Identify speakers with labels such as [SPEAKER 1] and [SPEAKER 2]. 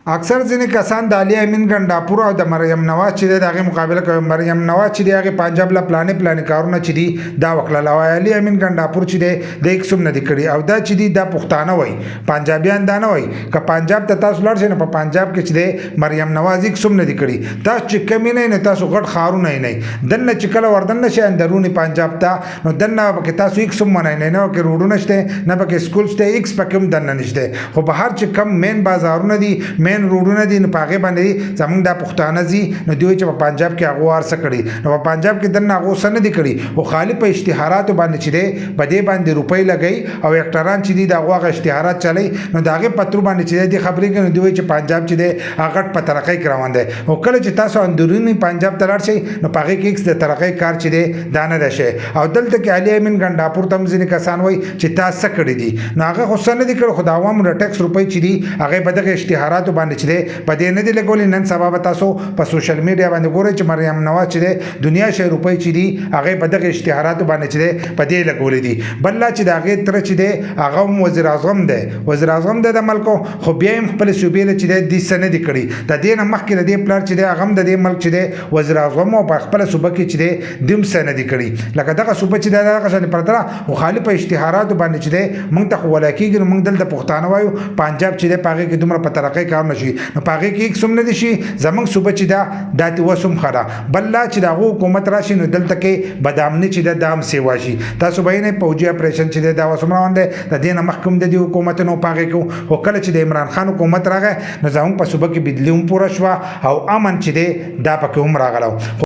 [SPEAKER 1] اکثر ځینې کسان د علي امین ګنډاپور او د مریم نواز چې د هغه مقابله کوي. مریم نواز چې د هغه پنجاب لا پلانې کارونه چې دي دا وکړل او علي امین ګنډاپور چې د یک سم نه دي کړی او دا چې دي د پښتانه وای پنجابیان دا نه وای ک پنجاب ته تاسو لړ شئ نه په پنجاب کې چې د مریم نواز یک سم نه دي کړی تاسو چې کمی نه تاسو غټ خارونه نه دنه چې کله وردن نشي اندرونی پنجاب ته نو دنه کې تاسو یک سم نه نه کې روډونه شته نه پکې سکول شته ایکس پکې دنه نشته خو په هر چې کم مین بازارونه دي مین روډونه دي نه پاغه باندې زمونږ د پښتانه زی نو دوی چې په پنجاب کې هغه وارسه کړي نو په پنجاب کې دنه هغه سن دي کړي او خالی په اشتهارات باندې چې ده بده باندې روپۍ لګي او اکټران چې دي د هغه اشتهارات چلی نو داغه پتر باندې چې دي خبرې کوي دوی چې پنجاب چې ده هغه په ترقۍ کروان دي او کله چې تاسو اندرونی پنجاب ته لاړ شئ نو پاغه کې د ترقۍ کار چې ده دانه راشي او دلته کې علي امین ګنډاپور تم ځینې کسان وای چې تاسو کړی دي نو هغه خو سن دي کړي خو د عوامو د ټیکس روپۍ چې دي هغه په دغه اشتهارات باندې چې ده په دې نه دي لګولې نن سبا به تاسو په سوشل میډیا باندې ګورئ چې مریم نواز چې ده دنیا شي روپۍ چې دي هغه په دغه اشتهارات باندې چې ده په دې لګولې دي بل چې دا هغه تر چې ده هغه وزیر اعظم ده وزیر اعظم د ملک خو بیا هم خپل صوبې چې ده د سن دي کړي د دې نه مخکې د پلان چې ده هغه د ملک چې ده وزیر اعظم او په خپل صوبې کې چې ده دم سن دي کړي لکه دغه صوبې چې ده هغه شان پرتره او خالی په اشتهارات باندې چې ده موږ ته ولاکیږي موږ دلته پښتانه وایو پنجاب چې ده پاګه کې دومره په ترقۍ کار نشي نو پاګه کې یک سم نه دي شي زمنګ صوبې چې ده داتې وسم خره بل چې دا حکومت راشي نو دلته کې بدامنی چې ده دام سی واشي تاسو به نه پوجي اپریشن چې ده وسم روان ده د دې نه محکم د حکومت نو پاګه کو او کله چې د عمران خان حکومت راغی نو زموږ په صوبې کې بدلون پوره شو او امن چې ده دا پکې هم راغلو